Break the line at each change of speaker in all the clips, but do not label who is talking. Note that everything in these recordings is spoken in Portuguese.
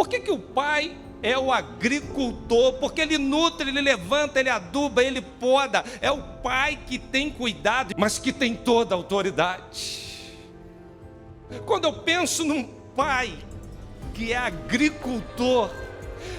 Por que o pai é o agricultor? Porque ele nutre, ele levanta, ele aduba, ele poda. É o pai que tem cuidado, mas que tem toda a autoridade. Quando eu penso num pai que é agricultor,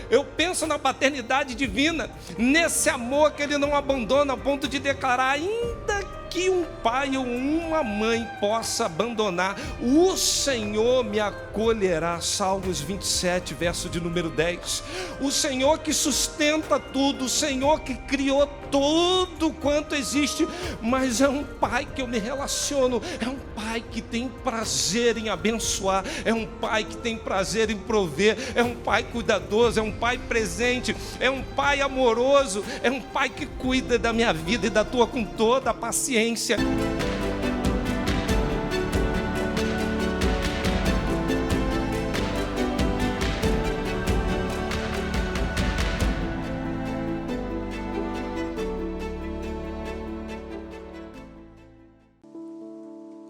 eu penso na paternidade divina, nesse amor que ele não abandona a ponto de declarar: ainda que um pai ou uma mãe possa abandonar, o Senhor me acolherá. Salmos 27, verso de número 10. O Senhor que sustenta tudo, o Senhor que criou tudo quanto existe, mas é um pai que eu me relaciono, é um pai que tem prazer em abençoar, é um pai que tem prazer em prover, é um pai cuidadoso, é um pai presente, é um pai amoroso, é um pai que cuida da minha vida e da tua com toda a paciência.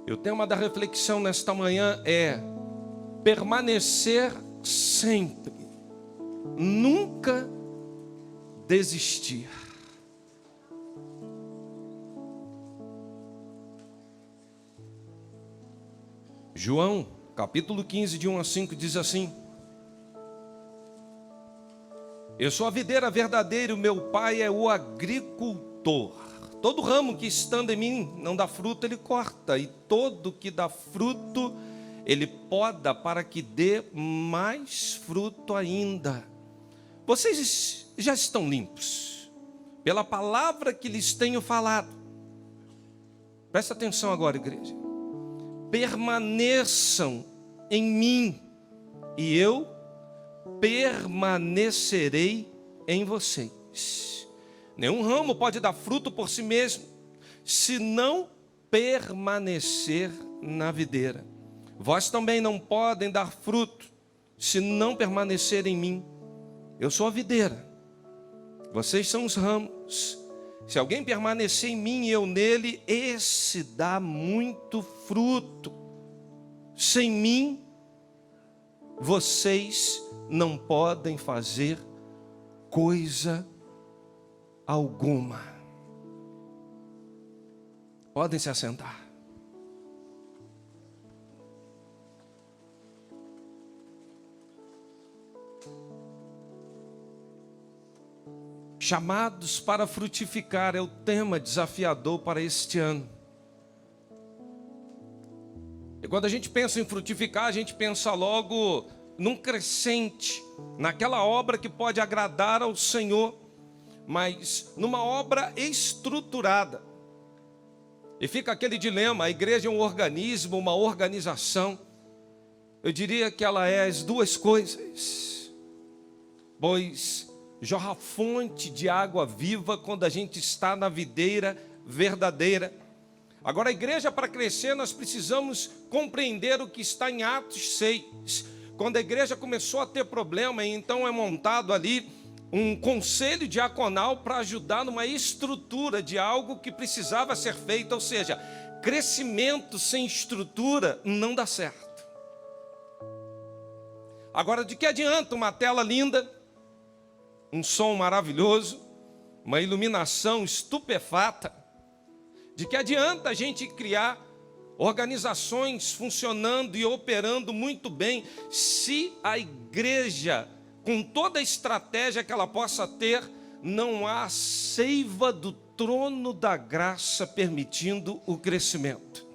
E o tema da reflexão nesta manhã é permanecer sempre, nunca desistir. João, capítulo 15, de 1 a 5, diz assim: eu sou a videira verdadeira, o meu pai é o agricultor. Todo ramo que estando em mim não dá fruto, ele corta, e todo que dá fruto, ele poda para que dê mais fruto ainda. Vocês já estão limpos pela palavra que lhes tenho falado. Presta atenção agora, igreja. Permaneçam em mim, e eu permanecerei em vocês. Nenhum ramo pode dar fruto por si mesmo, se não permanecer na videira. Vós também não podem dar fruto, se não permanecer em mim. Eu sou a videira, vocês são os ramos. Se alguém permanecer em mim e eu nele, esse dá muito fruto. Sem mim, vocês não podem fazer coisa alguma. Podem se assentar. Chamados para frutificar é o tema desafiador para este ano. E quando a gente pensa em frutificar, a gente pensa logo num crescente, naquela obra que pode agradar ao Senhor, mas numa obra estruturada. E fica aquele dilema: a igreja é um organismo, uma organização. Eu diria que ela é as duas coisas, pois jorra fonte de água viva quando a gente está na videira verdadeira. Agora, a igreja, para crescer, nós precisamos compreender o que está em Atos 6. Quando a igreja começou a ter problema, então é montado ali um conselho diaconal para ajudar numa estrutura de algo que precisava ser feito. Ou seja, crescimento sem estrutura não dá certo. Agora, de que adianta uma tela linda, um som maravilhoso, uma iluminação estupefata? De que adianta a gente criar organizações funcionando e operando muito bem, se a igreja, com toda a estratégia que ela possa ter, não há seiva do trono da graça permitindo o crescimento?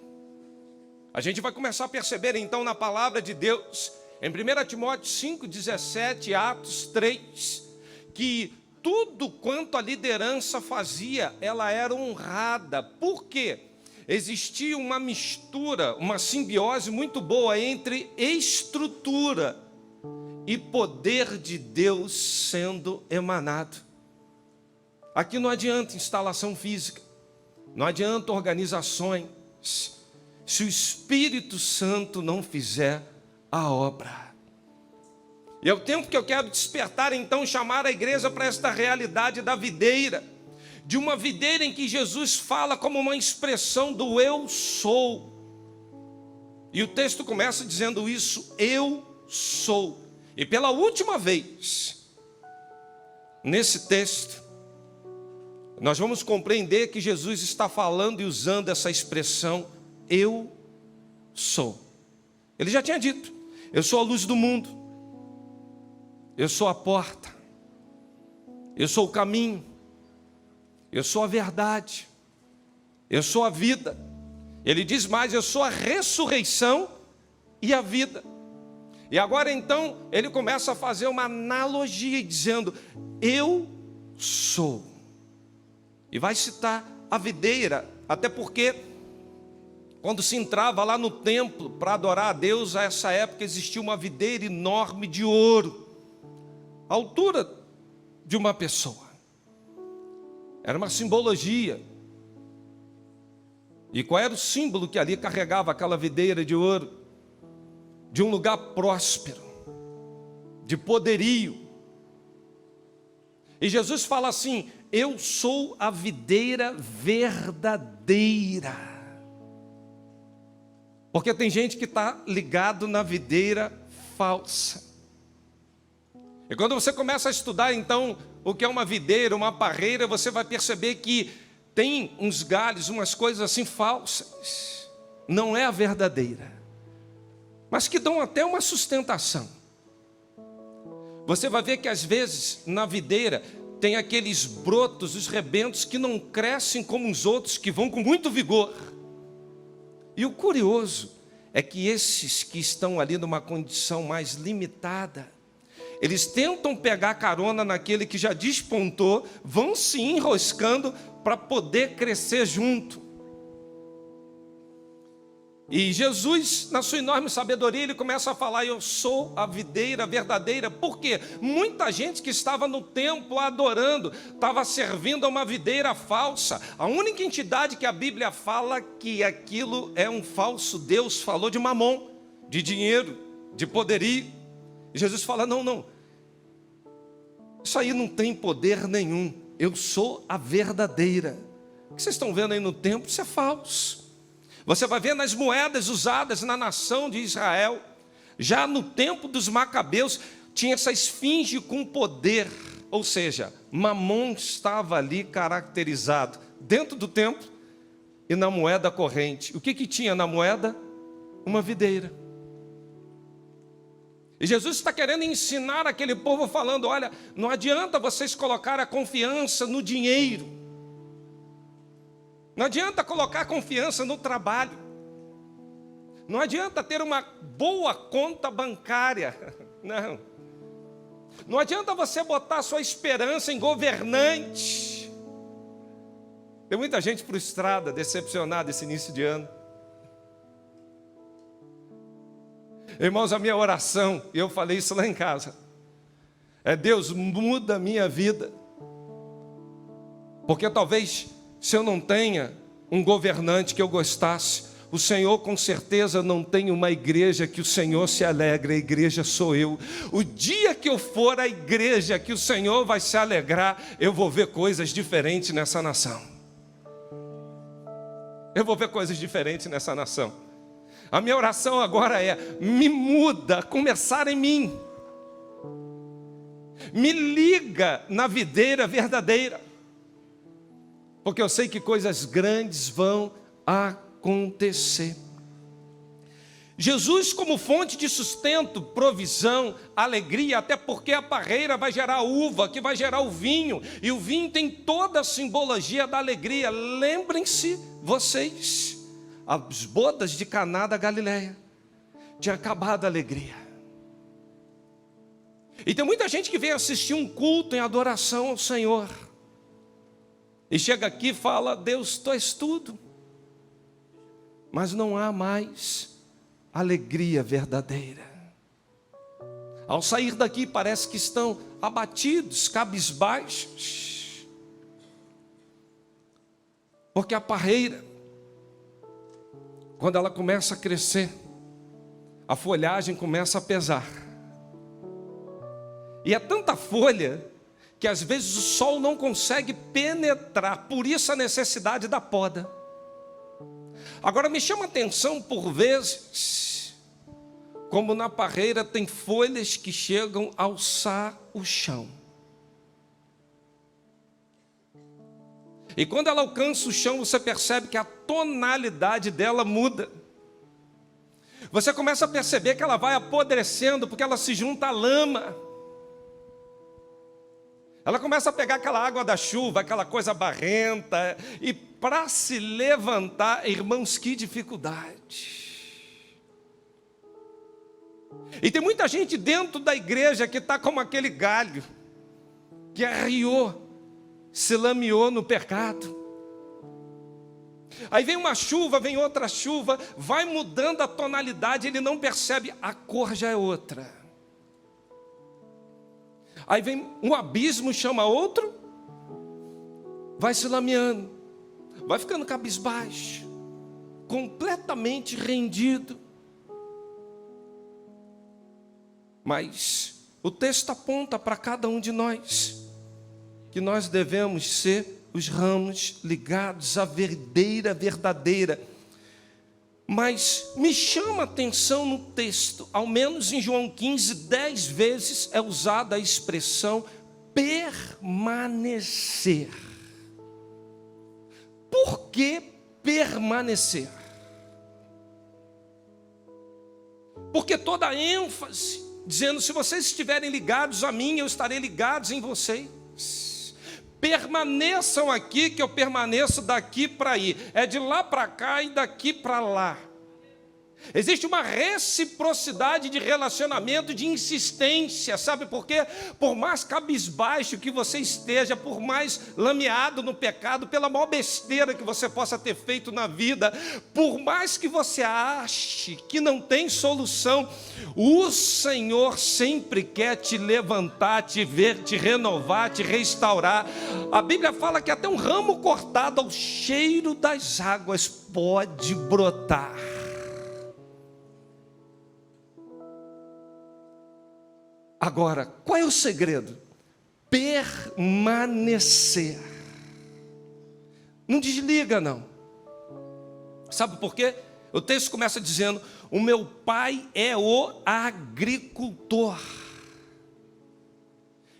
A gente vai começar a perceber então na palavra de Deus, em 1 Timóteo 5,17, Atos 3, que tudo quanto a liderança fazia, ela era honrada. Por quê? Existia uma mistura, uma simbiose muito boa entre estrutura e poder de Deus sendo emanado. Aqui não adianta instalação física, não adianta organizações, se o Espírito Santo não fizer a obra. E é o tempo que eu quero despertar, então, chamar a igreja para esta realidade da videira, de uma videira em que Jesus fala como uma expressão do eu sou. E o texto começa dizendo isso: eu sou. E pela última vez, nesse texto, nós vamos compreender que Jesus está falando e usando essa expressão, eu sou. Ele já tinha dito, eu sou a luz do mundo, eu sou a porta, eu sou o caminho, eu sou a verdade, eu sou a vida. Ele diz mais, eu sou a ressurreição e a vida. E agora então, ele começa a fazer uma analogia, dizendo, eu sou. E vai citar a videira, até porque, quando se entrava lá no templo para adorar a Deus, a essa época existia uma videira enorme de ouro, a altura de uma pessoa. Era uma simbologia. E qual era o símbolo que ali carregava aquela videira de ouro? De um lugar próspero, de poderio. E Jesus fala assim, eu sou a videira verdadeira. Porque tem gente que está ligado na videira falsa. E quando você começa a estudar então o que é uma videira, uma parreira, você vai perceber que tem uns galhos, umas coisas assim falsas. Não é a verdadeira, mas que dão até uma sustentação. Você vai ver que às vezes na videira tem aqueles brotos, os rebentos que não crescem como os outros, que vão com muito vigor. E o curioso é que esses que estão ali numa condição mais limitada, eles tentam pegar carona naquele que já despontou, vão se enroscando para poder crescer junto. E Jesus, na sua enorme sabedoria, ele começa a falar, eu sou a videira verdadeira. Por quê? Muita gente que estava no templo adorando, estava servindo a uma videira falsa. A única entidade que a Bíblia fala que aquilo é um falso Deus, falou de mamon, de dinheiro, de poderio. E Jesus fala, não, isso aí não tem poder nenhum. Eu sou a verdadeira. O que vocês estão vendo aí no templo, isso é falso. Você vai ver nas moedas usadas na nação de Israel. Já no tempo dos Macabeus, tinha essa esfinge com poder. Ou seja, Mamon estava ali caracterizado dentro do templo e na moeda corrente. O que tinha na moeda? Uma videira. E Jesus está querendo ensinar aquele povo falando, olha, não adianta vocês colocar a confiança no dinheiro. Não adianta colocar confiança no trabalho. Não adianta ter uma boa conta bancária. Não. Não adianta você botar sua esperança em governante. Tem muita gente frustrada, decepcionada esse início de ano. Irmãos, a minha oração, e eu falei isso lá em casa, é Deus, muda a minha vida. Porque talvez, se eu não tenha um governante que eu gostasse, o Senhor com certeza não tem uma igreja que o Senhor se alegre, a igreja sou eu. O dia que eu for à igreja que o Senhor vai se alegrar, eu vou ver coisas diferentes nessa nação. Eu vou ver coisas diferentes nessa nação. A minha oração agora é, me muda, começar em mim. Me liga na videira verdadeira. Porque eu sei que coisas grandes vão acontecer. Jesus como fonte de sustento, provisão, alegria, até porque a parreira vai gerar uva, que vai gerar o vinho, e o vinho tem toda a simbologia da alegria. Lembrem-se vocês, as bodas de Caná da Galileia, tinha acabado a alegria. E tem muita gente que vem assistir um culto em adoração ao Senhor, e chega aqui e fala, Deus, tu és tudo, mas não há mais alegria verdadeira. Ao sair daqui parece que estão abatidos, cabisbaixos, porque a parreira, quando ela começa a crescer, a folhagem começa a pesar, e é tanta folha que às vezes o sol não consegue penetrar, por isso a necessidade da poda. Agora me chama a atenção por vezes, como na parreira tem folhas que chegam a alçar o chão. E quando ela alcança o chão, você percebe que a tonalidade dela muda. Você começa a perceber que ela vai apodrecendo, porque ela se junta à lama. Ela começa a pegar aquela água da chuva, aquela coisa barrenta, e para se levantar, irmãos, que dificuldade. E tem muita gente dentro da igreja que está como aquele galho, que arriou, se lameou no pecado. Aí vem uma chuva, vem outra chuva, vai mudando a tonalidade, ele não percebe, a cor já é outra. Aí vem um abismo, chama outro, vai se lameando, vai ficando cabisbaixo, completamente rendido. Mas o texto aponta para cada um de nós, que nós devemos ser os ramos ligados à videira verdadeira. Mas me chama a atenção no texto, ao menos em João 15, 10 vezes é usada a expressão permanecer. Por que permanecer? Porque toda a ênfase, dizendo, se vocês estiverem ligados a mim, eu estarei ligados em vocês. Permaneçam aqui, que eu permaneço daqui para aí. É de lá para cá e daqui para lá. Existe uma reciprocidade de relacionamento, de insistência, sabe por quê? Por mais cabisbaixo que você esteja, por mais lameado no pecado, pela maior besteira que você possa ter feito na vida, por mais que você ache que não tem solução, o Senhor sempre quer te levantar, te ver, te renovar, te restaurar. A Bíblia fala que até um ramo cortado ao cheiro das águas pode brotar. Agora, qual é o segredo? Permanecer. Não desliga, não. Sabe por quê? O texto começa dizendo, o meu pai é o agricultor.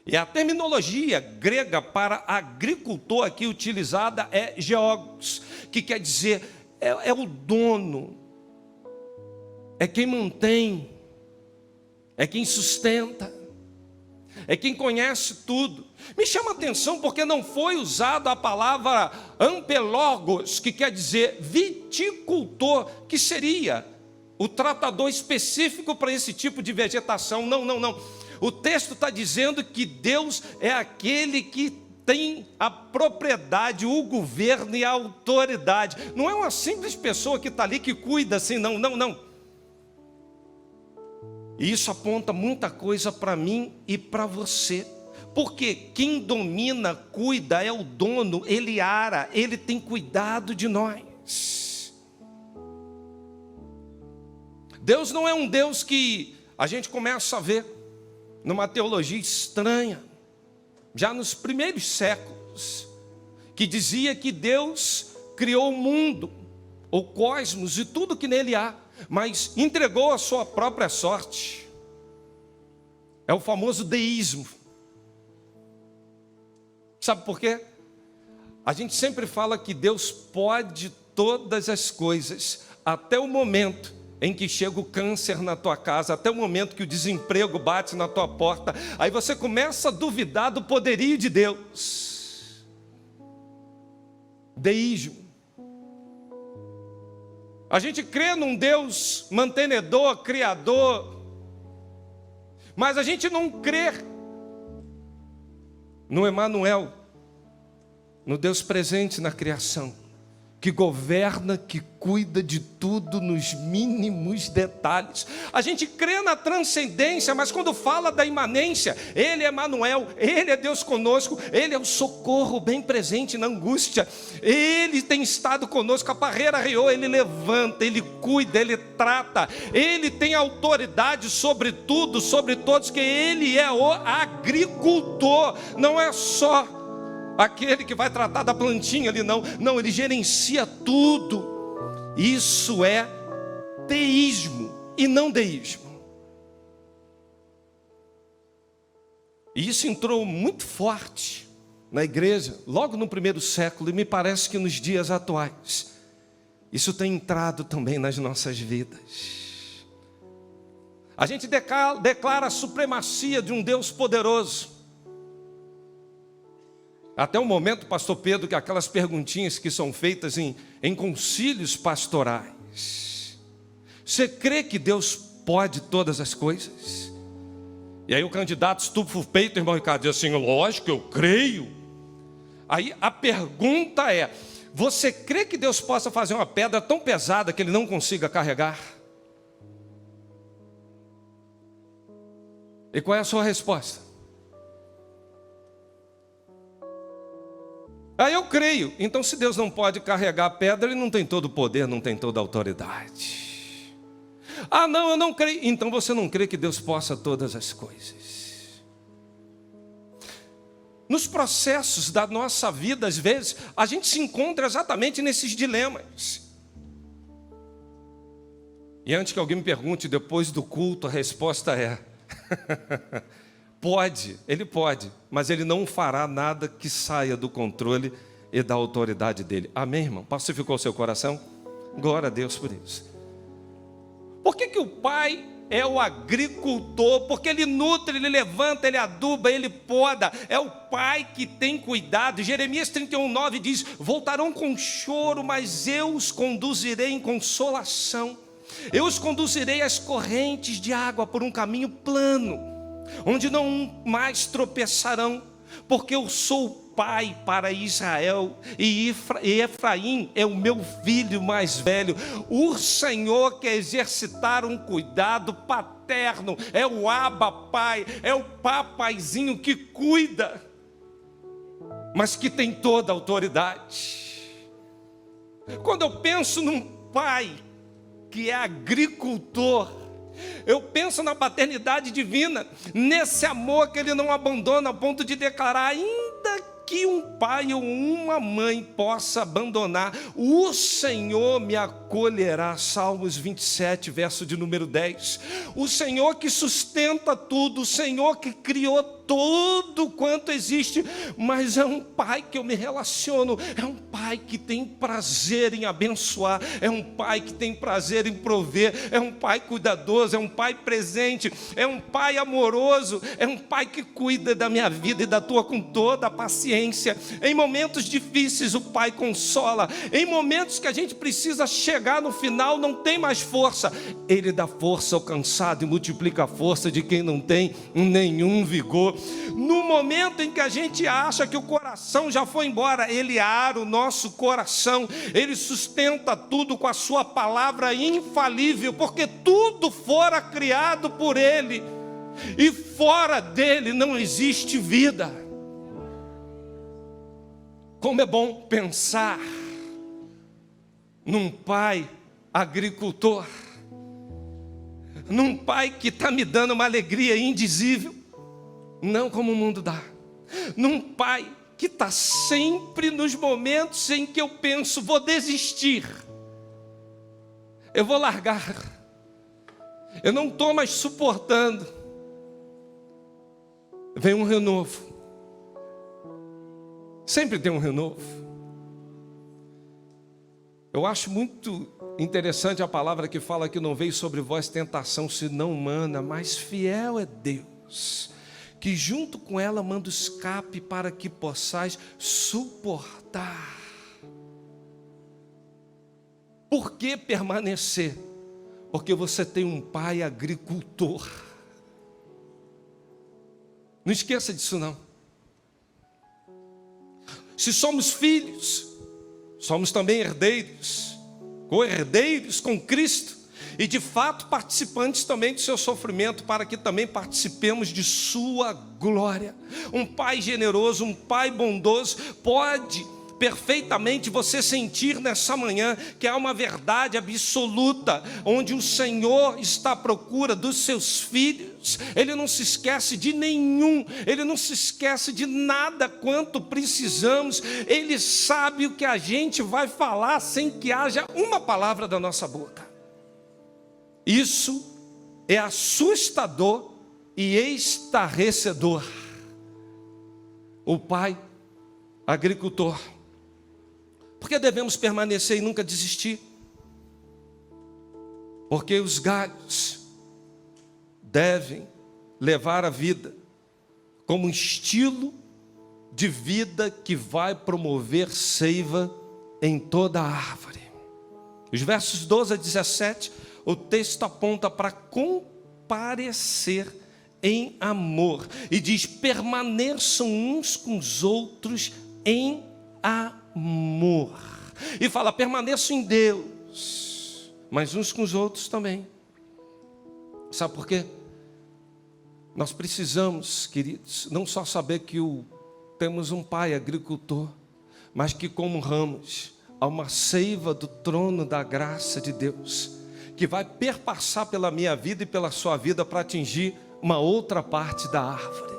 E a terminologia grega para agricultor aqui utilizada é geólogos, que quer dizer, é o dono, é quem mantém, é quem sustenta, é quem conhece tudo. Me chama a atenção porque não foi usada a palavra ampelogos, que quer dizer viticultor, que seria o tratador específico para esse tipo de vegetação. Não. O texto está dizendo que Deus é aquele que tem a propriedade, o governo e a autoridade. Não é uma simples pessoa que está ali que cuida assim, não. E isso aponta muita coisa para mim e para você. Porque quem domina, cuida, é o dono, ele ara, ele tem cuidado de nós. Deus não é um Deus que a gente começa a ver numa teologia estranha, já nos primeiros séculos, que dizia que Deus criou o mundo, o cosmos e tudo que nele há, mas entregou a sua própria sorte. É o famoso deísmo. Sabe por quê? A gente sempre fala que Deus pode todas as coisas, até o momento em que chega o câncer na tua casa, até o momento que o desemprego bate na tua porta, aí você começa a duvidar do poderio de Deus. Deísmo. A gente crê num Deus mantenedor, criador, mas a gente não crê no Emanuel, no Deus presente na criação, que governa, que cuida de tudo nos mínimos detalhes. A gente crê na transcendência, mas quando fala da imanência, Ele é Emanuel, Ele é Deus conosco, Ele é o socorro bem presente na angústia, Ele tem estado conosco, a barreira arriou, Ele levanta, Ele cuida, Ele trata, Ele tem autoridade sobre tudo, sobre todos, que Ele é o agricultor, não é só aquele que vai tratar da plantinha ali, não, ele gerencia tudo. Isso é teísmo e não deísmo. E isso entrou muito forte na igreja, logo no primeiro século, e me parece que nos dias atuais, isso tem entrado também nas nossas vidas. A gente declara a supremacia de um Deus poderoso. Até o momento, pastor Pedro, que aquelas perguntinhas que são feitas em concílios pastorais. Você crê que Deus pode todas as coisas? E aí o candidato estufa o peito, irmão Ricardo, diz assim: lógico, eu creio. Aí a pergunta é: você crê que Deus possa fazer uma pedra tão pesada que ele não consiga carregar? E qual é a sua resposta? Aí eu creio. Então, se Deus não pode carregar a pedra, ele não tem todo o poder, não tem toda a autoridade. Ah, não, eu não creio. Então você não crê que Deus possa todas as coisas. Nos processos da nossa vida, às vezes, a gente se encontra exatamente nesses dilemas. E antes que alguém me pergunte, depois do culto, a resposta é: pode, ele pode, mas ele não fará nada que saia do controle e da autoridade dele. Amém, irmão? Pacificou o seu coração? Glória a Deus por isso. Por que o pai é o agricultor? Porque ele nutre, ele levanta, ele aduba, ele poda. É o pai que tem cuidado. Jeremias 31:9 diz: voltarão com choro, mas eu os conduzirei em consolação. Eu os conduzirei às correntes de água por um caminho plano, onde não mais tropeçarão, porque eu sou pai para Israel, e Efraim é o meu filho mais velho. O Senhor quer exercitar um cuidado paterno, é o Abba Pai, é o papaizinho que cuida, mas que tem toda a autoridade. Quando eu penso num pai que é agricultor, eu penso na paternidade divina, nesse amor que ele não abandona a ponto de declarar: ainda que um pai ou uma mãe possa abandonar, o Senhor me acolherá. Salmos 27, verso de número 10. O Senhor que sustenta tudo, o Senhor que criou tudo quanto existe, mas é um pai que eu me relaciono, é um pai que tem prazer em abençoar, é um pai que tem prazer em prover, é um pai cuidadoso, é um pai presente, é um pai amoroso, é um pai que cuida da minha vida e da tua com toda a paciência. Em momentos difíceis o pai consola, em momentos que a gente precisa chegar no final, não tem mais força, ele dá força ao cansado e multiplica a força de quem não tem nenhum vigor. No momento em que a gente acha que o coração já foi embora, ele ara o nosso coração, ele sustenta tudo com a sua palavra infalível, porque tudo fora criado por ele, e fora dele não existe vida. Como é bom pensar num pai agricultor, num pai que está me dando uma alegria indizível, não como o mundo dá, num pai que está sempre nos momentos em que eu penso: vou desistir, eu vou largar, eu não estou mais suportando, vem um renovo, sempre tem um renovo. Eu acho muito interessante a palavra que fala que não veio sobre vós tentação senão humana, mas fiel é Deus, que junto com ela manda o escape para que possais suportar. Por que permanecer? Porque você tem um pai agricultor. Não esqueça disso não. Se somos filhos, somos também herdeiros, co-herdeiros com Cristo, e de fato participantes também do seu sofrimento, para que também participemos de sua glória. Um pai generoso, um pai bondoso, pode perfeitamente você sentir nessa manhã que há uma verdade absoluta, onde o Senhor está à procura dos seus filhos. Ele não se esquece de nenhum, ele não se esquece de nada quanto precisamos. Ele sabe o que a gente vai falar sem que haja uma palavra da nossa boca. Isso é assustador e estarrecedor. o pai agricultor. Por que devemos permanecer e nunca desistir? Porque os galhos devem levar a vida como um estilo de vida que vai promover seiva em toda a árvore. Os versos 12 a 17, o texto aponta para comparecer em amor e diz: permaneçam uns com os outros em amor. E fala: permaneçam em Deus, mas uns com os outros também. Sabe por quê? Nós precisamos, queridos, não só saber que temos um pai agricultor, mas que como ramos, há uma seiva do trono da graça de Deus, que vai perpassar pela minha vida e pela sua vida para atingir uma outra parte da árvore.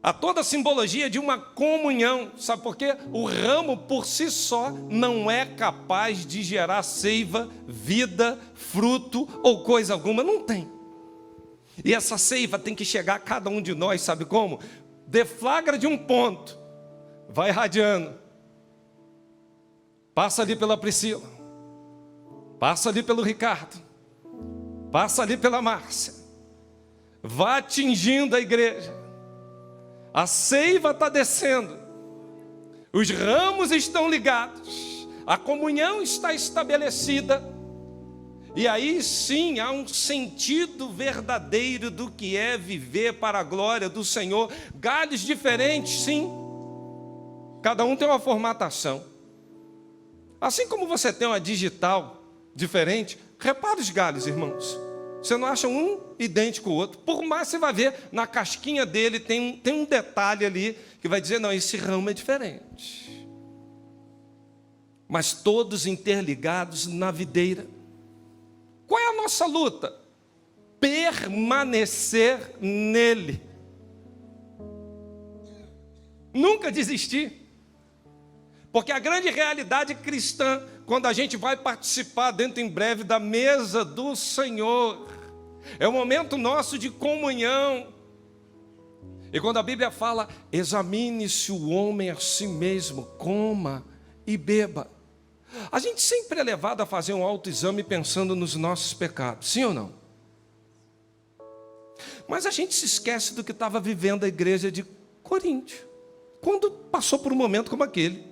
Há toda a simbologia de uma comunhão. Sabe por quê? O ramo por si só não é capaz de gerar seiva, vida, fruto ou coisa alguma. Não tem. E essa seiva tem que chegar a cada um de nós, sabe como? Deflagra de um ponto, vai irradiando. Passa ali pela Priscila, passa ali pelo Ricardo, passa ali pela Márcia, vai atingindo a igreja. A seiva está descendo, os ramos estão ligados, a comunhão está estabelecida, e aí sim há um sentido verdadeiro do que é viver para a glória do Senhor. Galhos diferentes, sim, cada um tem uma formatação. Assim como você tem uma digital diferente, repara os galhos, irmãos. Você não acha um idêntico ao outro. Por mais você vai ver, na casquinha dele tem um detalhe ali que vai dizer: não, esse ramo é diferente. Mas todos interligados na videira. Qual é a nossa luta? Permanecer nele. Nunca desistir. Porque a grande realidade cristã, quando a gente vai participar dentro em breve da mesa do Senhor, é um momento nosso de comunhão. E quando a Bíblia fala: examine-se o homem a si mesmo, coma e beba. A gente sempre é levado a fazer um autoexame pensando nos nossos pecados, sim ou não? Mas a gente se esquece do que estava vivendo a igreja de Coríntio, quando passou por um momento como aquele.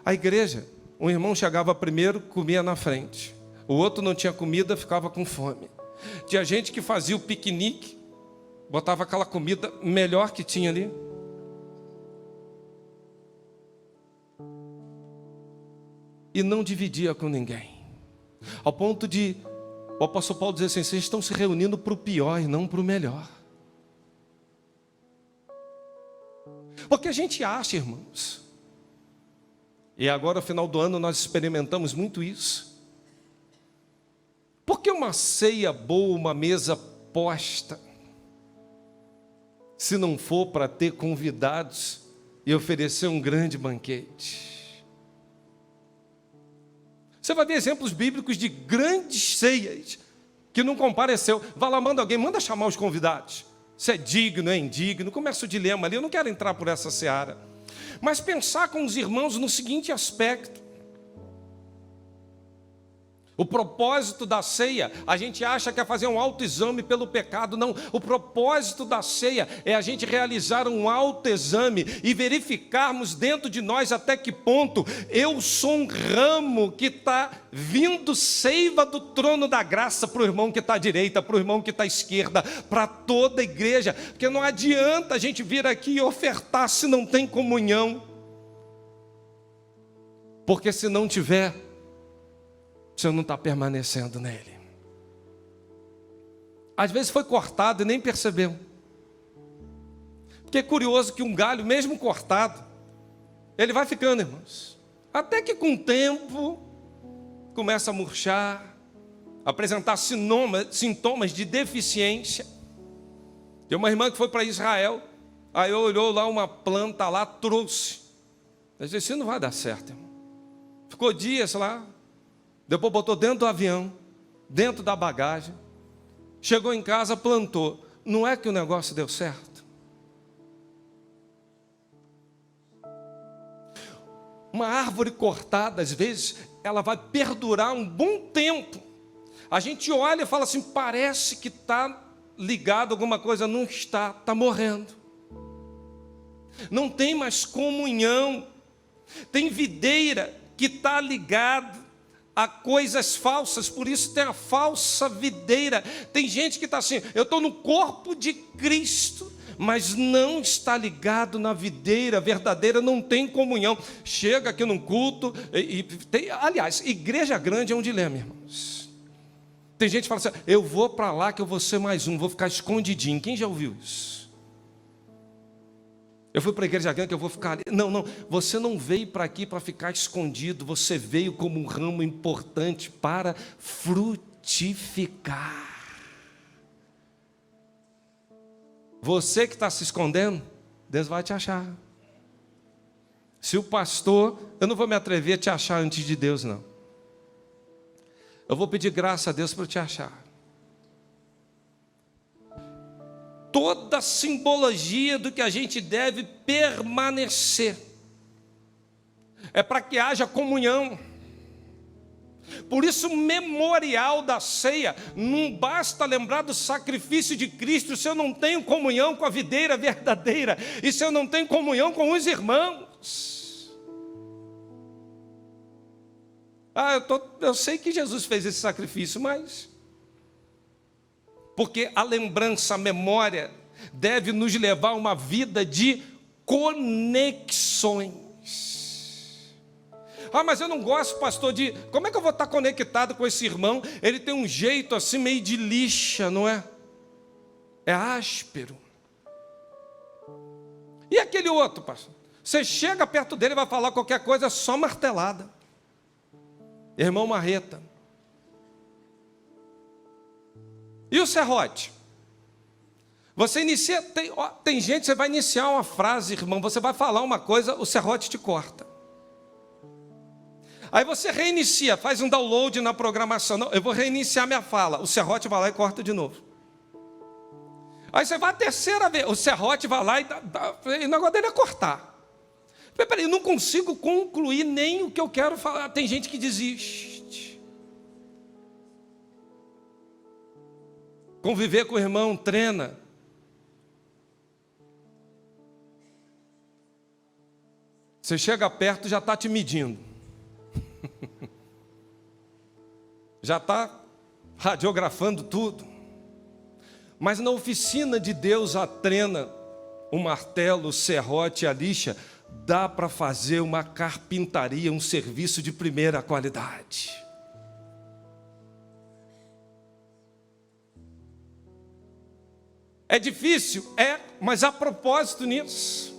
A igreja, um irmão chegava primeiro, comia na frente. O outro não tinha comida, ficava com fome. Tinha gente que fazia o piquenique, botava aquela comida melhor que tinha ali. E não dividia com ninguém. Ao ponto de o apóstolo Paulo dizer assim: vocês estão se reunindo para o pior e não para o melhor. Porque a gente acha, irmãos, e agora no final do ano nós experimentamos muito isso. Por que uma ceia boa, uma mesa posta, se não for para ter convidados e oferecer um grande banquete? Você vai ver exemplos bíblicos de grandes ceias que não compareceu. Vai lá, manda alguém, manda chamar os convidados. Se é digno, é indigno, começa o dilema ali. Eu não quero entrar por essa seara, mas pensar com os irmãos no seguinte aspecto: o propósito da ceia, a gente acha que é fazer um autoexame pelo pecado. Não, o propósito da ceia é a gente realizar um autoexame e verificarmos dentro de nós até que ponto eu sou um ramo que está vindo seiva do trono da graça para o irmão que está à direita, para o irmão que está à esquerda, para toda a igreja. Porque não adianta a gente vir aqui e ofertar se não tem comunhão. Porque se não tiver, você não está permanecendo nele. Às vezes foi cortado e nem percebeu. Porque é curioso que um galho, mesmo cortado, ele vai ficando, irmãos. Até que com o tempo, começa a murchar, apresentar sintomas de deficiência. Tem uma irmã que foi para Israel, aí olhou lá uma planta lá, trouxe. Eu disse: não vai dar certo, irmão. Ficou dias lá. Depois botou dentro do avião, dentro da bagagem, chegou em casa, plantou. Não é que o negócio deu certo? Uma árvore cortada, às vezes, ela vai perdurar um bom tempo. A gente olha e fala assim, parece que está ligado a alguma coisa. Não está, está morrendo. Não tem mais comunhão. Tem videira que está ligada a coisas falsas, por isso tem a falsa videira. Tem gente que está assim, eu estou no corpo de Cristo, mas não está ligado na videira verdadeira, não tem comunhão. Chega aqui num culto, aliás, igreja grande é um dilema, irmãos. Tem gente que fala assim, eu vou para lá que eu vou ser mais um, vou ficar escondidinho. Quem já ouviu isso? Eu fui para a igreja grande que eu vou ficar ali. Não, você não veio para aqui para ficar escondido, você veio como um ramo importante para frutificar. Você que está se escondendo, Deus vai te achar. Se o pastor, eu não vou me atrever a te achar antes de Deus, não. Eu vou pedir graça a Deus para te achar. Toda a simbologia do que a gente deve permanecer é para que haja comunhão. Por isso o memorial da ceia não basta lembrar do sacrifício de Cristo se eu não tenho comunhão com a videira verdadeira e se eu não tenho comunhão com os irmãos. Eu sei que Jesus fez esse sacrifício, mas porque a lembrança, a memória deve nos levar a uma vida de conexões. Mas eu não gosto, pastor, de... Como é que eu vou estar conectado com esse irmão? Ele tem um jeito assim meio de lixa, não é? É áspero. E aquele outro, pastor? Você chega perto dele e vai falar qualquer coisa, só martelada. Irmão marreta. E o serrote? Você inicia, tem gente, você vai iniciar uma frase, irmão, você vai falar uma coisa, o serrote te corta. Aí você reinicia, faz um download na programação. Não, eu vou reiniciar minha fala. O serrote vai lá e corta de novo. Aí você vai a terceira vez, o serrote vai lá e o negócio dele é cortar. Peraí, eu não consigo concluir nem o que eu quero falar. Tem gente que desiste. Conviver com o irmão treina. Você chega perto, já está te medindo. Já está radiografando tudo. Mas na oficina de Deus, a trena, o martelo, o serrote, a lixa, dá para fazer uma carpintaria, um serviço de primeira qualidade. É difícil? É, mas há propósito nisso.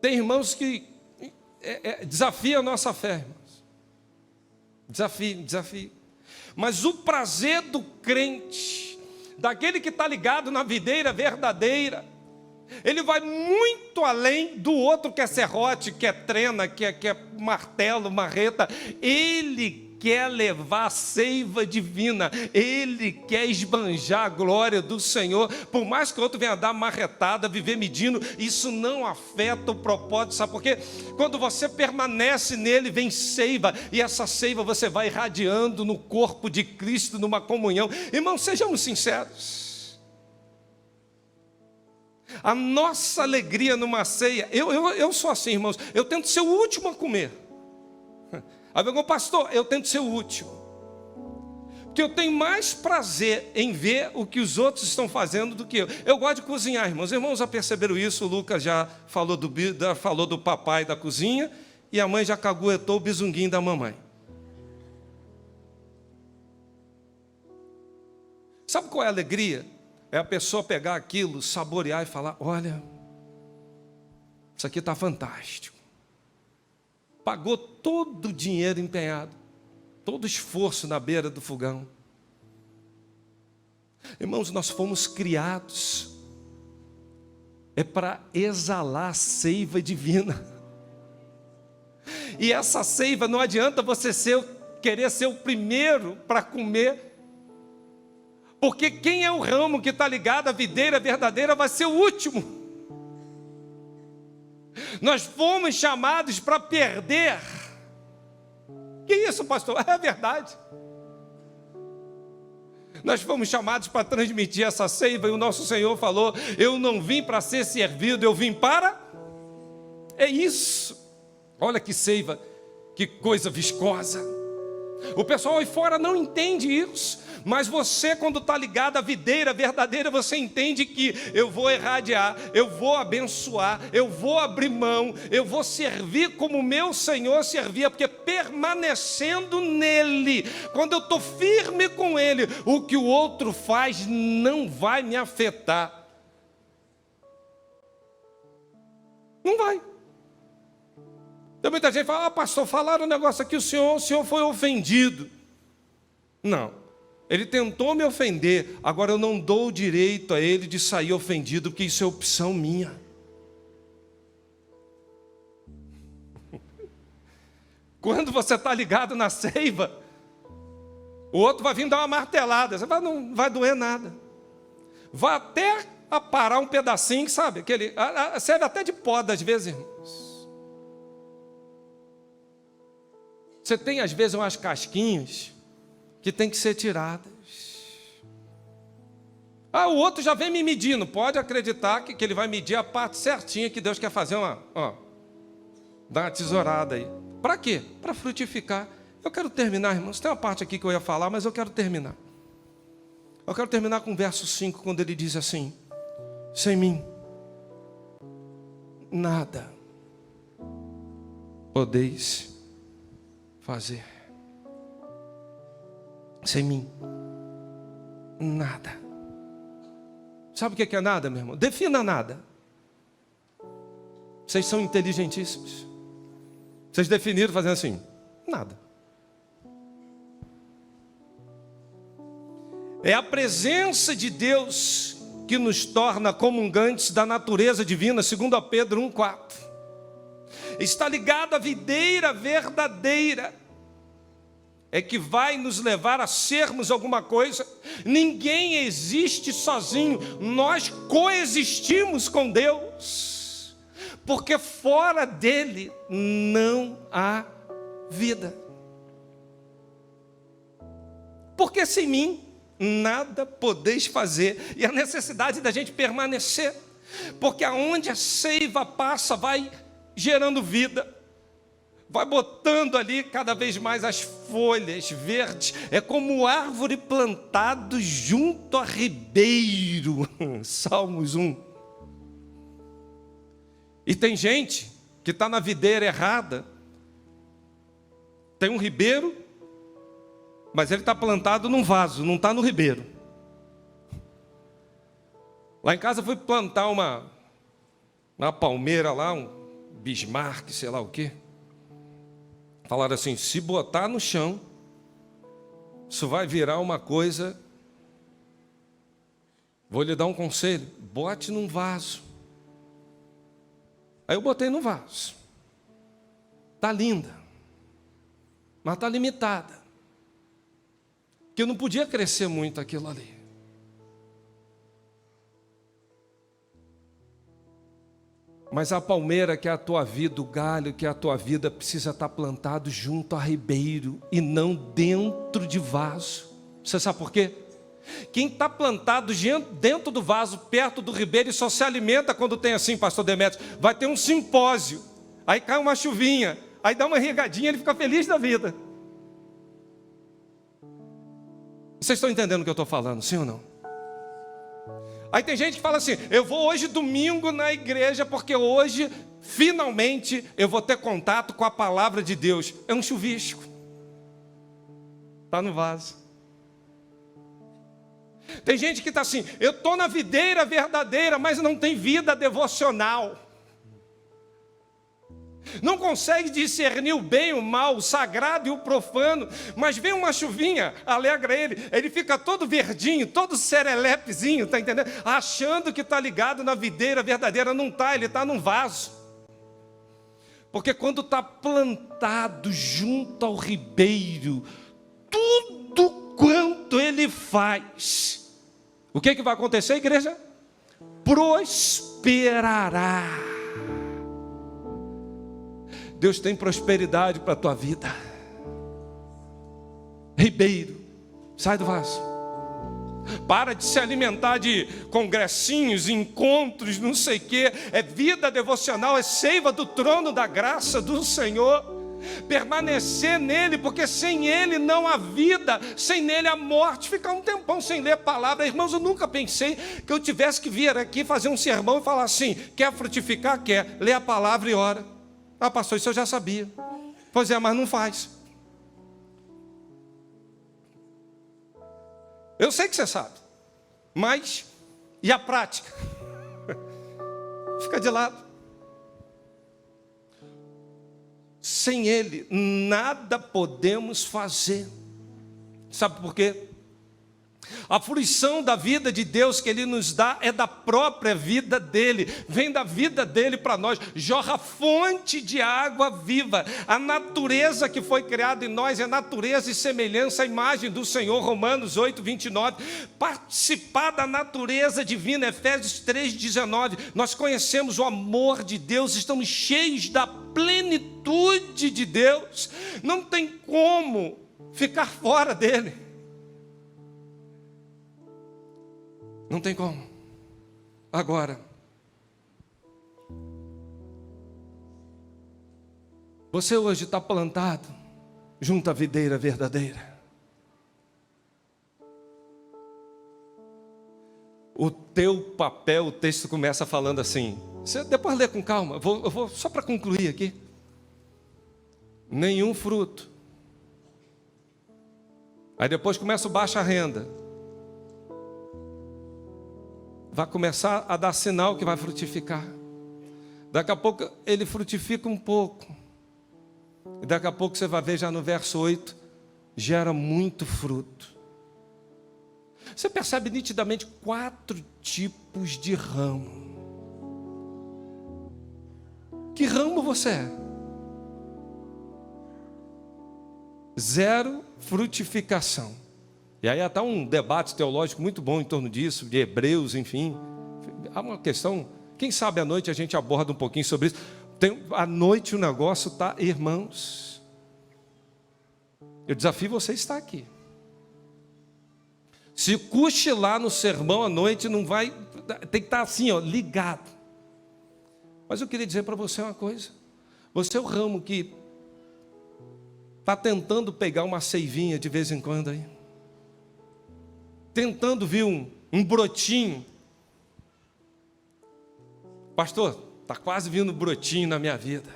Tem irmãos que desafiam a nossa fé, irmãos. Desafio. Mas o prazer do crente, daquele que está ligado na videira verdadeira, ele vai muito além do outro que é serrote, que é trena, que é martelo, marreta. Ele quer levar a seiva divina, ele quer esbanjar a glória do Senhor. Por mais que o outro venha dar marretada, viver medindo, isso não afeta o propósito. Sabe por quê? Quando você permanece nele, vem seiva, e essa seiva você vai irradiando no corpo de Cristo, numa comunhão. Irmãos, sejamos sinceros. A nossa alegria numa ceia, eu sou assim, irmãos, eu tento ser o último a comer. Aí eu digo, pastor, eu tento ser o último, porque eu tenho mais prazer em ver o que os outros estão fazendo do que eu. Eu gosto de cozinhar, irmãos. Irmãos já perceberam isso? O Lucas já falou do papai da cozinha, e a mãe já caguetou o bisunguinho da mamãe. Sabe qual é a alegria? É a pessoa pegar aquilo, saborear e falar, olha, isso aqui está fantástico. Pagou todo o dinheiro empenhado, todo o esforço na beira do fogão. Irmãos, nós fomos criados para exalar a seiva divina. E essa seiva, não adianta você querer ser o primeiro para comer, porque quem é o ramo que está ligado à videira verdadeira vai ser o último. Nós fomos chamados para perder. Que isso, pastor? É verdade. Nós fomos chamados para transmitir essa seiva, e o nosso Senhor falou: eu não vim para ser servido, eu vim para... É isso. Olha que seiva, que coisa viscosa. O pessoal aí fora não entende isso, mas você, quando está ligado à videira verdadeira, você entende que eu vou irradiar, eu vou abençoar, eu vou abrir mão, eu vou servir como o meu Senhor servia, porque permanecendo nele, quando eu estou firme com ele, o que o outro faz não vai me afetar. Não vai. Tem muita gente que fala: pastor, falaram um negócio aqui, o senhor foi ofendido. Não, ele tentou me ofender, agora eu não dou o direito a ele de sair ofendido, porque isso é opção minha. Quando você está ligado na seiva, o outro vai vir dar uma martelada, você vai, não vai doer nada. Vai até aparar um pedacinho, sabe? Aquele, serve até de poda às vezes, irmãos. Você tem às vezes umas casquinhas que tem que ser tiradas. O outro já vem me medindo. Pode acreditar que ele vai medir a parte certinha que Deus quer fazer dar uma tesourada aí. Para quê? Para frutificar. Eu quero terminar, irmãos. Tem uma parte aqui que eu ia falar, mas eu quero terminar. Eu quero terminar com o verso 5, quando ele diz assim: sem mim nada podeis fazer. Sem mim nada. Sabe o que é nada, meu irmão? Defina nada. Vocês são inteligentíssimos. Vocês definiram fazendo assim: nada. É a presença de Deus que nos torna comungantes da natureza divina, segundo a Pedro 1,4. Está ligado à videira verdadeira, é que vai nos levar a sermos alguma coisa. Ninguém existe sozinho, nós coexistimos com Deus, porque fora dele não há vida. Porque sem mim nada podeis fazer, e a necessidade da gente permanecer, porque aonde a seiva passa vai gerando vida, vai botando ali cada vez mais as folhas verdes. É como árvore plantada junto a ribeiro. Salmos 1. E tem gente que está na videira errada. Tem um ribeiro, mas ele está plantado num vaso, não está no ribeiro. Lá em casa eu fui plantar uma palmeira lá, um Bismarck, sei lá o quê. Falaram assim: se botar no chão, isso vai virar uma coisa. Vou lhe dar um conselho: bote num vaso. Aí eu botei no vaso. Está linda, mas está limitada, porque eu não podia crescer muito aquilo ali. Mas a palmeira, que é a tua vida, o galho, que é a tua vida, precisa estar plantado junto a ribeiro e não dentro de vaso. Você sabe por quê? Quem está plantado dentro do vaso, perto do ribeiro, e só se alimenta quando tem assim, pastor Demétrio, vai ter um simpósio, aí cai uma chuvinha, aí dá uma regadinha, ele fica feliz da vida. Vocês estão entendendo o que eu estou falando, sim ou não? Aí tem gente que fala assim: eu vou hoje domingo na igreja, porque hoje, finalmente, eu vou ter contato com a palavra de Deus. É um chuvisco. Está no vaso. Tem gente que está assim: eu estou na videira verdadeira, mas não tem vida devocional. Não consegue discernir o bem e o mal, o sagrado e o profano. Mas vem uma chuvinha, alegra ele. Ele fica todo verdinho, todo serelepezinho, está entendendo? Achando que está ligado na videira verdadeira. Não está, ele está num vaso. Porque quando está plantado junto ao ribeiro, tudo quanto ele faz, o que vai acontecer, igreja? Prosperará. Deus tem prosperidade para a tua vida. Ribeiro, sai do vaso. Para de se alimentar de congressinhos, encontros, não sei o quê. É vida devocional, é seiva do trono da graça do Senhor. Permanecer nele, porque sem ele não há vida, sem nele há morte. Ficar um tempão sem ler a palavra. Irmãos, eu nunca pensei que eu tivesse que vir aqui fazer um sermão e falar assim: quer frutificar? Quer. Lê a palavra e ora. Ah, pastor, isso eu já sabia. Pois é, mas não faz. Eu sei que você sabe, mas e a prática? Fica de lado. Sem ele, nada podemos fazer. Sabe por quê? A fruição da vida de Deus que Ele nos dá é da própria vida dEle. Vem da vida dEle para nós. Jorra fonte de água viva. A natureza que foi criada em nós é natureza e semelhança à imagem do Senhor. Romanos 8, 29. Participar da natureza divina. Efésios 3, 19. Nós conhecemos o amor de Deus. Estamos cheios da plenitude de Deus. Não tem como ficar fora dEle. Não tem como. Agora, você hoje está plantado junto à videira verdadeira. O teu papel, o texto começa falando assim. Você depois lê com calma. Eu vou só para concluir aqui. Nenhum fruto. Aí depois começa o baixa renda. Vai começar a dar sinal que vai frutificar. Daqui a pouco ele frutifica um pouco. E daqui a pouco você vai ver já no verso 8, gera muito fruto. Você percebe nitidamente 4 tipos de ramo. Que ramo você é? 0 frutificação. E aí está um debate teológico muito bom em torno disso, de Hebreus, enfim. Há uma questão, quem sabe à noite a gente aborda um pouquinho sobre isso. À noite o negócio está, irmãos. Eu desafio você a estar aqui. Se cochilar no sermão à noite, não vai, tem que estar assim, ó, ligado. Mas eu queria dizer para você uma coisa. Você é o ramo que está tentando pegar uma seivinha de vez em quando aí. Tentando vir um brotinho. Pastor, está quase vindo brotinho na minha vida.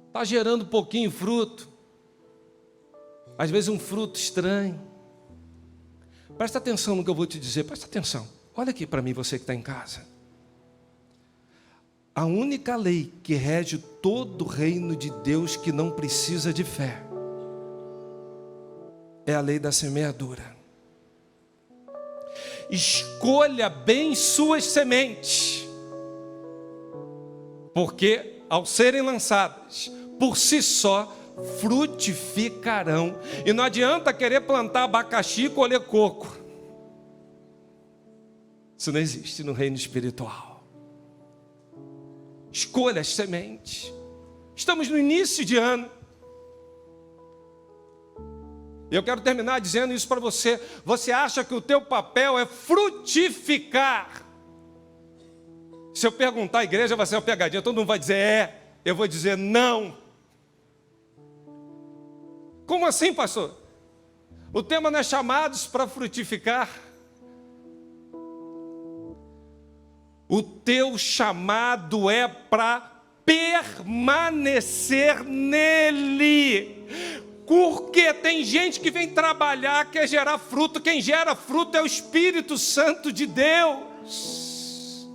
Está gerando um pouquinho fruto. Às vezes um fruto estranho. Presta atenção no que eu vou te dizer. Presta atenção. Olha aqui para mim, você que está em casa. A única lei que rege todo o reino de Deus que não precisa de fé é a lei da semeadura. Escolha bem suas sementes, porque ao serem lançadas, por si só, frutificarão. E não adianta querer plantar abacaxi e colher coco. Isso não existe no reino espiritual. Escolha as sementes. Estamos no início de ano. Eu quero terminar dizendo isso para você. Você acha que o teu papel é frutificar? Se eu perguntar à igreja, vai ser uma pegadinha. Todo mundo vai dizer é. Eu vou dizer não. Como assim, pastor? O tema não é chamados para frutificar. O teu chamado é para permanecer nele. Porque tem gente que vem trabalhar, quer gerar fruto. Quem gera fruto é o Espírito Santo de Deus.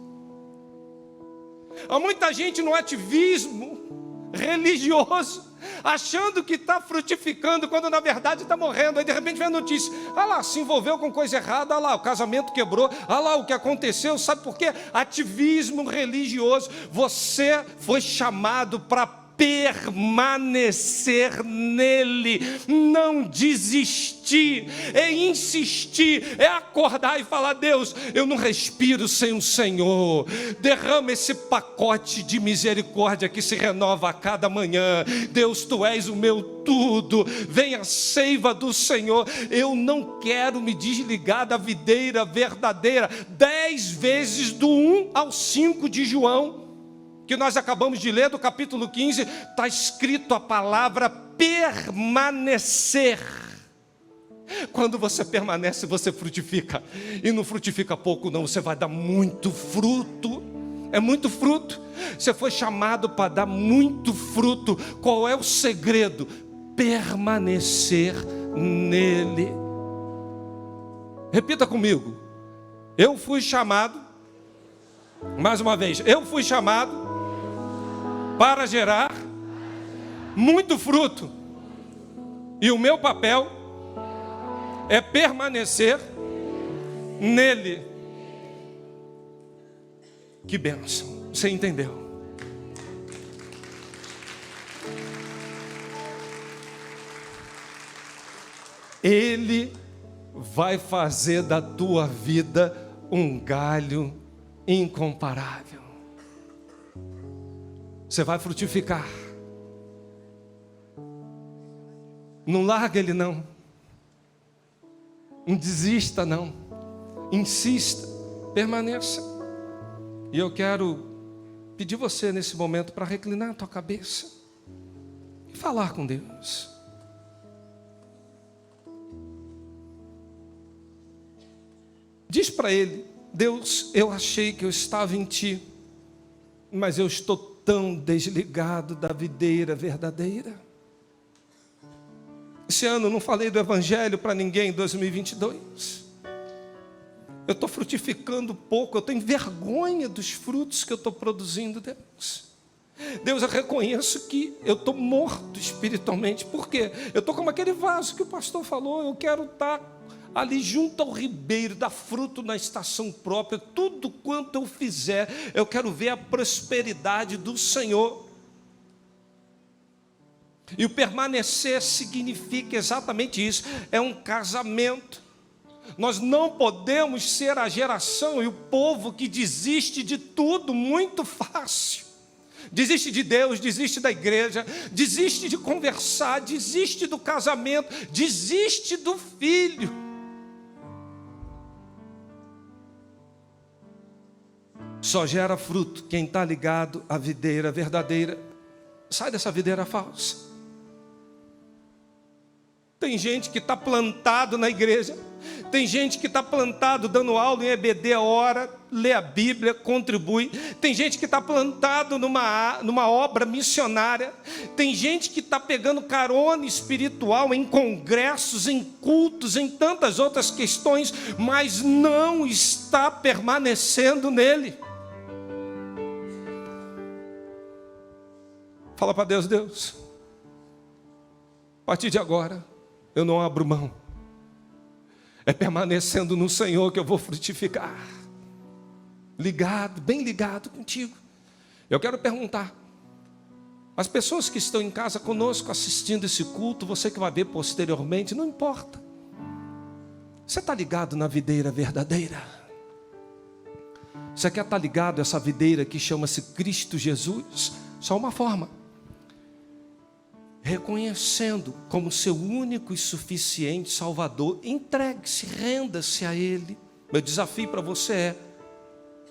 Há muita gente no ativismo religioso achando que está frutificando, quando na verdade está morrendo. Aí de repente vem a notícia: ah lá, se envolveu com coisa errada, ah lá, o casamento quebrou, ah lá, o que aconteceu. Sabe por quê? Ativismo religioso. Você foi chamado para permanecer nele, não desistir, é insistir, é acordar e falar: Deus, eu não respiro sem o Senhor. Derrama esse pacote de misericórdia que se renova a cada manhã. Deus, tu és o meu tudo, vem a seiva do Senhor. Eu não quero me desligar da videira verdadeira. 10 vezes do 1 ao 5 de João, que nós acabamos de ler, do capítulo 15, está escrito a palavra permanecer. Quando você permanece, você frutifica. E não frutifica pouco não, você vai dar muito fruto. É muito fruto. Você foi chamado para dar muito fruto. Qual é o segredo? Permanecer nele. Repita comigo: eu fui chamado, mais uma vez, eu fui chamado para gerar muito fruto. E o meu papel é permanecer nele. Que bênção. Você entendeu? Ele vai fazer da tua vida um galho incomparável. Você vai frutificar. Não larga ele não. Não desista não. Insista, permaneça. E eu quero pedir você nesse momento para reclinar a tua cabeça e falar com Deus. Diz para Ele: Deus, eu achei que eu estava em Ti, mas eu estou tão desligado da videira verdadeira. Esse ano eu não falei do Evangelho para ninguém em 2022. Eu estou frutificando pouco, eu tenho vergonha dos frutos que eu estou produzindo, Deus. Deus, eu reconheço que eu estou morto espiritualmente. Por quê? Eu estou como aquele vaso que o pastor falou. Eu quero estar ali junto ao ribeiro, dar fruto na estação própria. Tudo quanto eu fizer, eu quero ver a prosperidade do Senhor. E o permanecer significa exatamente isso. É um casamento. Nós não podemos ser a geração e o povo que desiste de tudo muito fácil. Desiste de Deus, desiste da igreja, desiste de conversar, desiste do casamento, desiste do filho. Só gera fruto quem está ligado à videira verdadeira. Sai dessa videira falsa. Tem gente que está plantado na igreja, tem gente que está plantado dando aula em EBD, ora, lê a Bíblia, contribui. Tem gente que está plantado numa obra missionária. Tem gente que está pegando carona espiritual em congressos, em cultos, em tantas outras questões, mas não está permanecendo nele. Fala para Deus: Deus, a partir de agora eu não abro mão. É permanecendo no Senhor que eu vou frutificar. Ligado, bem ligado contigo. Eu quero perguntar: as pessoas que estão em casa conosco assistindo esse culto, você que vai ver posteriormente, não importa. Você está ligado na videira verdadeira? Você quer estar ligado a essa videira que chama-se Cristo Jesus? Só uma forma: reconhecendo como seu único e suficiente Salvador. Entregue-se, renda-se a Ele. Meu desafio para você é: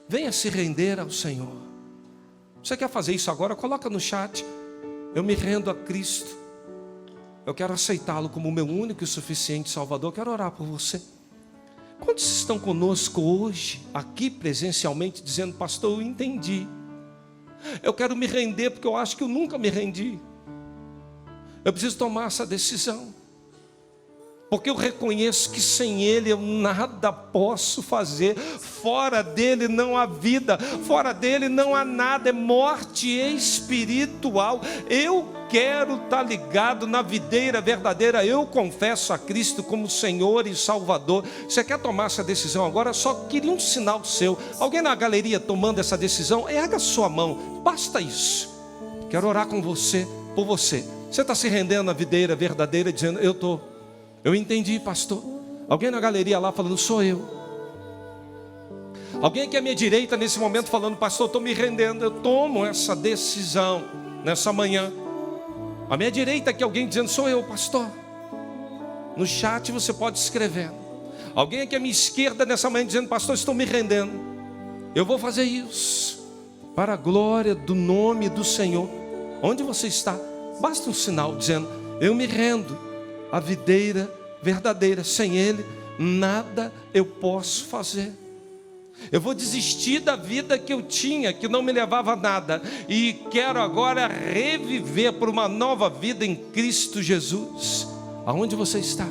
venha se render ao Senhor. Você quer fazer isso agora? Coloca no chat: eu me rendo a Cristo. Eu quero aceitá-lo como meu único e suficiente Salvador. Eu quero orar por você. Quantos estão conosco hoje, aqui presencialmente, dizendo: pastor, eu entendi. Eu quero me render porque eu acho que eu nunca me rendi. Eu preciso tomar essa decisão. porque eu reconheço que sem Ele eu nada posso fazer. Fora dele não há vida, fora dele não há nada, é morte espiritual. Eu quero estar ligado na videira verdadeira. Eu confesso a Cristo como Senhor e Salvador. Você quer tomar essa decisão agora? Só queria um sinal seu. Alguém na galeria tomando essa decisão? Erga sua mão, basta isso. Quero orar com você, por você. Você está se rendendo à videira verdadeira, dizendo: eu entendi, pastor. Alguém na galeria lá falando: sou eu. Alguém aqui à minha direita nesse momento falando: pastor, estou me rendendo. Eu tomo essa decisão nessa manhã. À minha direita aqui alguém dizendo: sou eu, pastor. No chat você pode escrever. Alguém aqui à minha esquerda nessa manhã dizendo: pastor, estou me rendendo. Eu vou fazer isso para a glória do nome do Senhor. Onde você está? Basta um sinal dizendo: eu me rendo à videira verdadeira. Sem Ele nada eu posso fazer. Eu vou desistir da vida que eu tinha, que não me levava a nada, e quero agora reviver por uma nova vida em Cristo Jesus. Aonde você está?